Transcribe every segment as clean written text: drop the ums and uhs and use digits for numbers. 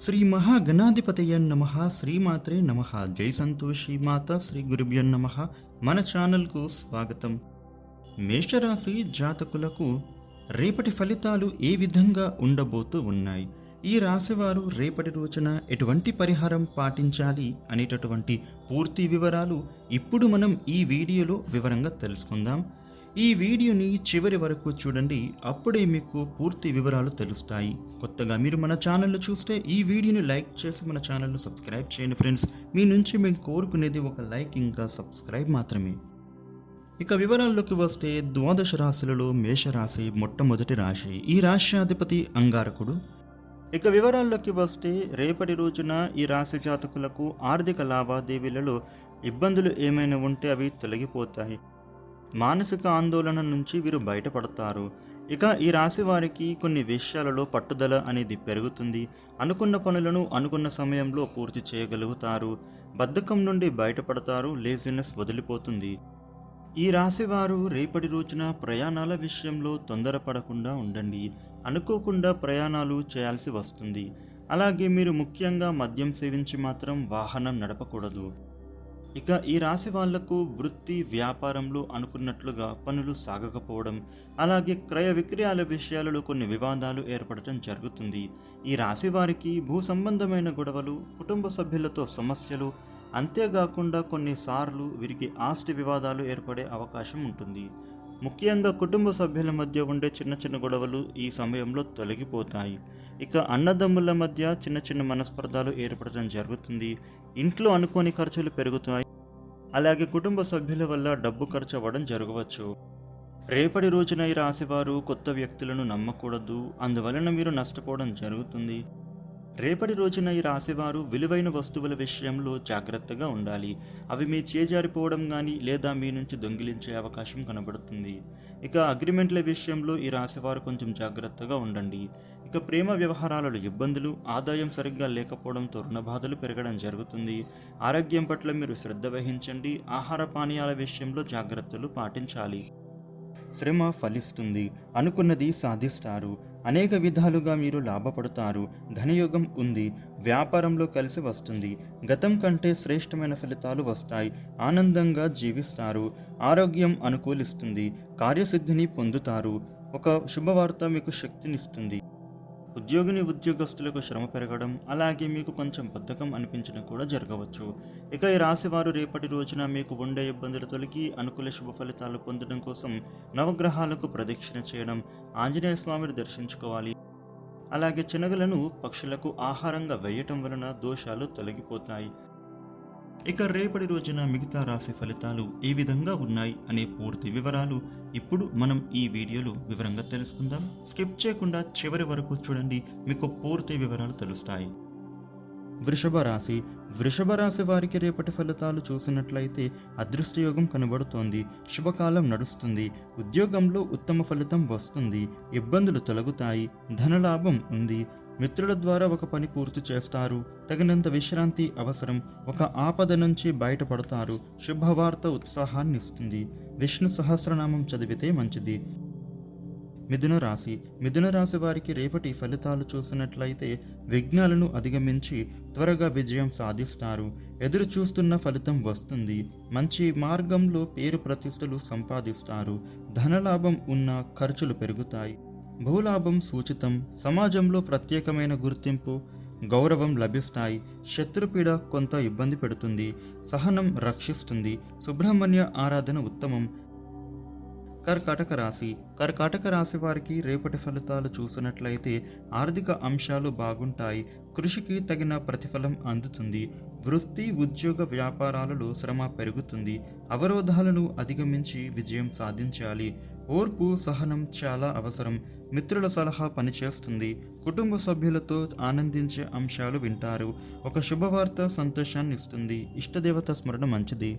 శ్రీ మహాగణాధిపతయ నమ. శ్రీమాత్రే నమ. జై సంతోషి మాత. శ్రీ గురుభ్యో నమ. మన ఛానల్కు స్వాగతం. మేషరాశి జాతకులకు రేపటి ఫలితాలు ఏ విధంగా ఉండబోతూ ఉన్నాయి, ఈ రాశివారు రేపటి రోజున ఎటువంటి పరిహారం పాటించాలి అనేటటువంటి పూర్తి వివరాలు ఇప్పుడు మనం ఈ వీడియోలో వివరంగా తెలుసుకుందాం. ఈ వీడియోని చివరి వరకు చూడండి, అప్పుడే మీకు పూర్తి వివరాలు తెలుస్తాయి. కొత్తగా మీరు మన ఛానల్లో చూస్తే ఈ వీడియోని లైక్ చేసి మన ఛానల్ను సబ్స్క్రైబ్ చేయండి ఫ్రెండ్స్. మీ నుంచి మేము కోరుకునేది ఒక లైక్ ఇంకా సబ్స్క్రైబ్ మాత్రమే. ఇక వివరాల్లోకి వస్తే, ద్వాదశ రాశులలో మేషరాశి మొట్టమొదటి రాశి. ఈ రాశ్యాధిపతి అంగారకుడు. ఇక వివరాల్లోకి వస్తే, రేపటి రోజున ఈ రాశి జాతకులకు ఆర్థిక లావాదేవీలలో ఇబ్బందులు ఏమైనా ఉంటే అవి తొలగిపోతాయి. మానసిక ఆందోళన నుంచి వీరు బయటపడతారు. ఇక ఈ రాశి వారికి కొన్ని విషయాలలో పట్టుదల అనేది పెరుగుతుంది. అనుకున్న పనులను అనుకున్న సమయంలో పూర్తి చేయగలుగుతారు. బద్ధకం నుండి బయటపడతారు. లేజినెస్ వదిలిపోతుంది. ఈ రాశి వారు రేపటి రోజున ప్రయాణాల విషయంలో తొందరపడకుండా ఉండండి. అనుకోకుండా ప్రయాణాలు చేయాల్సి వస్తుంది. అలాగే మీరు ముఖ్యంగా మద్యం సేవించి మాత్రం వాహనం నడపకూడదు. ఇక ఈ రాశి వాళ్లకు వృత్తి వ్యాపారంలో అనుకున్నట్లుగా పనులు సాగకపోవడం, అలాగే క్రయ విక్రయాల విషయాలలో కొన్ని వివాదాలు ఏర్పడటం జరుగుతుంది. ఈ రాశి వారికి భూ సంబంధమైన గొడవలు, కుటుంబ సభ్యులతో సమస్యలు, అంతేకాకుండా కొన్నిసార్లు వీరికి ఆస్తి వివాదాలు ఏర్పడే అవకాశం ఉంటుంది. ముఖ్యంగా కుటుంబ సభ్యుల మధ్య ఉండే చిన్న చిన్న గొడవలు ఈ సమయంలో తొలగిపోతాయి. ఇక అన్నదమ్ముల మధ్య చిన్న చిన్న మనస్పర్ధాలు ఏర్పడటం జరుగుతుంది. ఇంట్లో అనుకోని ఖర్చులు పెరుగుతాయి. అలాగే కుటుంబ సభ్యుల వల్ల డబ్బు ఖర్చు అవ్వడం జరగవచ్చు. రేపటి రోజున ఈ రాశివారు కొత్త వ్యక్తులను నమ్మకూడదు. అందువలన మీరు నష్టపోవడం జరుగుతుంది. రేపటి రోజున ఈ రాశివారు విలువైన వస్తువుల విషయంలో జాగ్రత్తగా ఉండాలి. అవి మీ చేజారిపోవడం కానీ లేదా మీ నుంచి దొంగిలించే అవకాశం కనబడుతుంది. ఇక అగ్రిమెంట్ల విషయంలో ఈ రాశివారు కొంచెం జాగ్రత్తగా ఉండండి. ఇక ప్రేమ వ్యవహారాలలో ఇబ్బందులు, ఆదాయం సరిగ్గా లేకపోవడంతో రుణబాధలు పెరగడం జరుగుతుంది. ఆరోగ్యం పట్ల మీరు శ్రద్ధ వహించండి. ఆహార పానీయాల విషయంలో జాగ్రత్తలు పాటించాలి. శ్రమ ఫలిస్తుంది. అనుకున్నది సాధిస్తారు. అనేక విధాలుగా మీరు లాభపడతారు. ధనయోగం ఉంది. వ్యాపారంలో కలిసి వస్తుంది. గతం కంటే శ్రేష్టమైన ఫలితాలు వస్తాయి. ఆనందంగా జీవిస్తారు. ఆరోగ్యం అనుకూలిస్తుంది. కార్యసిద్ధిని పొందుతారు. ఒక శుభవార్త మీకు శక్తినిస్తుంది. ఉద్యోగస్తులకు శ్రమ పెరగడం, అలాగే మీకు కొంచెం బద్ధకం అనిపించడం కూడా జరగవచ్చు. ఇక ఈ రాశివారు రేపటి రోజున మీకు ఉండే ఇబ్బందులు తొలగి అనుకూల శుభ ఫలితాలు పొందడం కోసం నవగ్రహాలకు ప్రదక్షిణ చేయడం, ఆంజనేయ స్వామిని దర్శించుకోవాలి. అలాగే శనగలను పక్షులకు ఆహారంగా వేయటం వలన దోషాలు తొలగిపోతాయి. ఇక రేపటి రోజున మిగతా రాశి ఫలితాలు ఏ విధంగా ఉన్నాయి అనే పూర్తి వివరాలు ఇప్పుడు మనం ఈ వీడియోలో వివరంగా తెలుసుకుందాం. స్కిప్ చేయకుండా చివరి వరకు చూడండి, మీకు పూర్తి వివరాలు తెలుస్తాయి. వృషభ రాశి వారికి రేపటి ఫలితాలు చూసినట్లయితే అదృష్టయోగం కనబడుతోంది. శుభకాలం నడుస్తుంది. ఉద్యోగంలో ఉత్తమ ఫలితం వస్తుంది. ఇబ్బందులు తొలగుతాయి. ధనలాభం ఉంది. మిత్రుల ద్వారా ఒక పని పూర్తి చేస్తారు. తగినంత విశ్రాంతి అవసరం. ఒక ఆపద నుంచి బయటపడతారు. శుభవార్త ఉత్సాహాన్ని ఇస్తుంది. విష్ణు సహస్రనామం చదివితే మంచిది. మిథున రాశి వారికి రేపటి ఫలితాలు చూసినట్లయితే విఘ్నాలను అధిగమించి త్వరగా విజయం సాధిస్తారు. ఎదురు చూస్తున్న ఫలితం వస్తుంది. మంచి మార్గంలో పేరు ప్రతిష్టలు సంపాదిస్తారు. ధనలాభం ఉన్న ఖర్చులు పెరుగుతాయి. భూలాభం సూచితం. సమాజంలో ప్రత్యేకమైన గుర్తింపు, గౌరవం లభిస్తాయి. శత్రుపీడ కొంత ఇబ్బంది పెడుతుంది. సహనం రక్షిస్తుంది. సుబ్రహ్మణ్య ఆరాధన ఉత్తమం. కర్కాటక రాశి వారికి రేపటి ఫలితాలు చూసినట్లయితే ఆర్థిక అంశాలు బాగుంటాయి. కృషికి తగిన ప్రతిఫలం అందుతుంది. వృత్తి ఉద్యోగ వ్యాపారాలలో శ్రమ పెరుగుతుంది. అవరోధాలను అధిగమించి విజయం సాధించాలి. ఓర్పు సహనం చాలా అవసరం. మిత్రుల సలహా పనిచేస్తుంది. కుటుంబ సభ్యులతో ఆనందించే అంశాలు వింటారు. ఒక శుభవార్త సంతోషాన్ని ఇస్తుంది. ఇష్టదేవత స్మరణ మంచిది.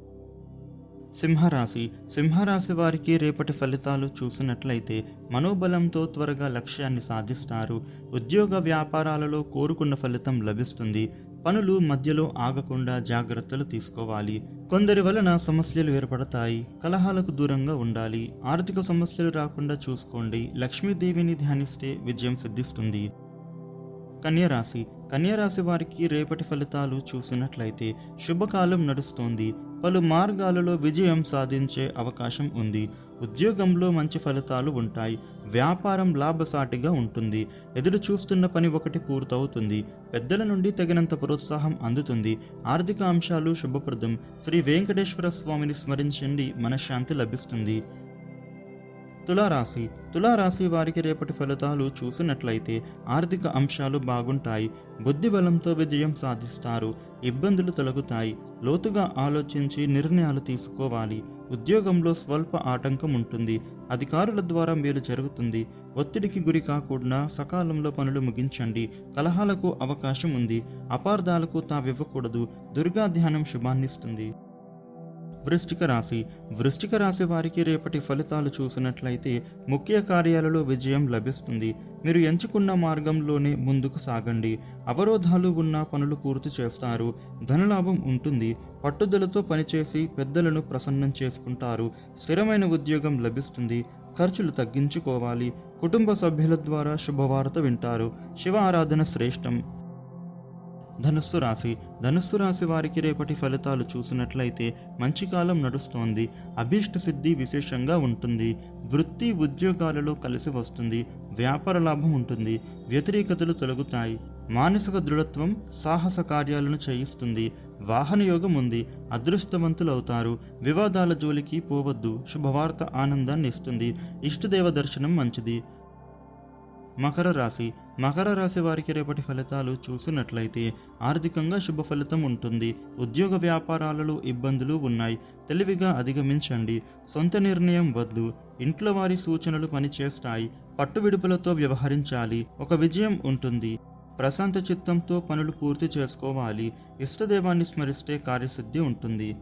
సింహరాశి వారికి రేపటి ఫలితాలు చూసినట్లయితే మనోబలంతో త్వరగా లక్ష్యాన్ని సాధిస్తారు. ఉద్యోగ వ్యాపారాలలో కోరుకున్న ఫలితం లభిస్తుంది. పనులు మధ్యలో ఆగకుండా జాగ్రత్తలు తీసుకోవాలి. కొందరి వలన సమస్యలు ఏర్పడతాయి. కలహాలకు దూరంగా ఉండాలి. ఆర్థిక సమస్యలు రాకుండా చూసుకోండి. లక్ష్మీదేవిని ధ్యానిస్తే విజయం సిద్ధిస్తుంది. కన్యరాశి కన్యరాశి వారికి రేపటి ఫలితాలు చూసినట్లయితే శుభకాలం నడుస్తోంది. పలు మార్గాలలో విజయం సాధించే అవకాశం ఉంది. ఉద్యోగంలో మంచి ఫలితాలు ఉంటాయి. వ్యాపారం లాభసాటిగా ఉంటుంది. ఎదురు చూస్తున్న పని ఒకటి పూర్తవుతుంది. పెద్దల నుండి తగినంత ప్రోత్సాహం అందుతుంది. ఆర్థిక అంశాలు శుభప్రదం. శ్రీ వెంకటేశ్వర స్వామిని స్మరించండి, మనశ్శాంతి లభిస్తుంది. తులారాశి వారికి రేపటి ఫలితాలు చూసినట్లయితే ఆర్థిక అంశాలు బాగుంటాయి. బుద్ధి బలంతో విజయం సాధిస్తారు. ఇబ్బందులు తొలగుతాయి. లోతుగా ఆలోచించి నిర్ణయాలు తీసుకోవాలి. ఉద్యోగంలో స్వల్ప ఆటంకం ఉంటుంది. అధికారుల ద్వారా మేలు జరుగుతుంది. ఒత్తిడికి గురి కాకుండా సకాలంలో పనులు ముగించండి. కలహాలకు అవకాశం ఉంది. అపార్థాలకు తావివ్వకూడదు. దుర్గా ధ్యానం శుభాన్నిస్తుంది. వృశ్చిక రాశి వారికి రేపటి ఫలితాలు చూసినట్లయితే ముఖ్య కార్యాలలో విజయం లభిస్తుంది. మీరు ఎంచుకున్న మార్గంలోనే ముందుకు సాగండి. అవరోధాలు ఉన్న పనులు పూర్తి చేస్తారు. ధనలాభం ఉంటుంది. పట్టుదలతో పనిచేసి పెద్దలను ప్రసన్నం చేసుకుంటారు. స్థిరమైన ఉద్యోగం లభిస్తుంది. ఖర్చులు తగ్గించుకోవాలి. కుటుంబ సభ్యుల ద్వారా శుభవార్త వింటారు. శివ ఆరాధన శ్రేష్టం. ధనుస్సు రాశి వారికి రేపటి ఫలితాలు చూసినట్లయితే మంచి కాలం నడుస్తోంది. అభీష్ట సిద్ధి విశేషంగా ఉంటుంది. వృత్తి ఉద్యోగాలలో కలిసి వస్తుంది. వ్యాపార లాభం ఉంటుంది. వ్యతిరేకతలు తొలగుతాయి. మానసిక దృఢత్వం సాహస కార్యాలను చేయిస్తుంది. వాహన యోగం ఉంది. అదృష్టవంతులవుతారు. వివాదాల జోలికి పోవద్దు. శుభవార్త ఆనందాన్ని ఇస్తుంది. ఇష్టదేవ దర్శనం మంచిది. మకర రాశి వారికి రేపటి ఫలితాలు చూసినట్లయితే ఆర్థికంగా శుభ ఫలితం ఉంటుంది. ఉద్యోగ వ్యాపారాలలో ఇబ్బందులు ఉన్నాయి. తెలివిగా అధిగమించండి. సొంత నిర్ణయం వద్దు. ఇంట్లో వారి సూచనలు పనిచేస్తాయి. పట్టు విడుపులతో వ్యవహరించాలి. ఒక విజయం ఉంటుంది. ప్రశాంత చిత్తంతో పనులు పూర్తి చేసుకోవాలి. ఇష్టదేవాన్ని స్మరిస్తే కార్యసిద్ధి ఉంటుంది.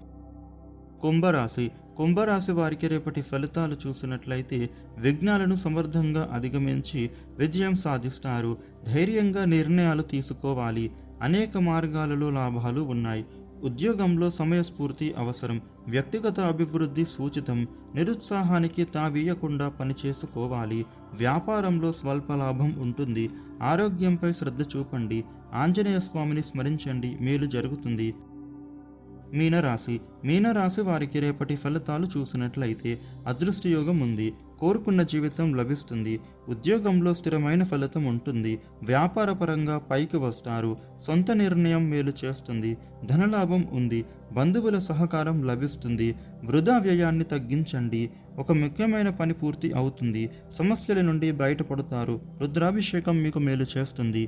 కుంభరాశి వారికి రేపటి ఫలితాలు చూసినట్లయితే విఘ్నాలను సమర్థంగా అధిగమించి విజయం సాధిస్తారు. ధైర్యంగా నిర్ణయాలు తీసుకోవాలి. అనేక మార్గాలలో లాభాలు ఉన్నాయి. ఉద్యోగంలో సమయస్ఫూర్తి అవసరం. వ్యక్తిగత అభివృద్ధి సూచితం. నిరుత్సాహానికి తావీయకుండా పనిచేసుకోవాలి. వ్యాపారంలో స్వల్ప లాభం ఉంటుంది. ఆరోగ్యంపై శ్రద్ధ చూపండి. ఆంజనేయ స్వామిని స్మరించండి, మేలు జరుగుతుంది. మీనరాశి వారికి రేపటి ఫలితాలు చూసినట్లయితే అదృష్టయోగం ఉంది. కోరుకున్న జీవితం లభిస్తుంది. ఉద్యోగంలో స్థిరమైన ఫలితం ఉంటుంది. వ్యాపారపరంగా పైకి వస్తారు. సొంత నిర్ణయం మేలు చేస్తుంది. ధనలాభం ఉంది. బంధువుల సహకారం లభిస్తుంది. వృధా వ్యయాన్ని తగ్గించండి. ఒక ముఖ్యమైన పని పూర్తి అవుతుంది. సమస్యల నుండి బయటపడతారు. రుద్రాభిషేకం మీకు మేలు చేస్తుంది.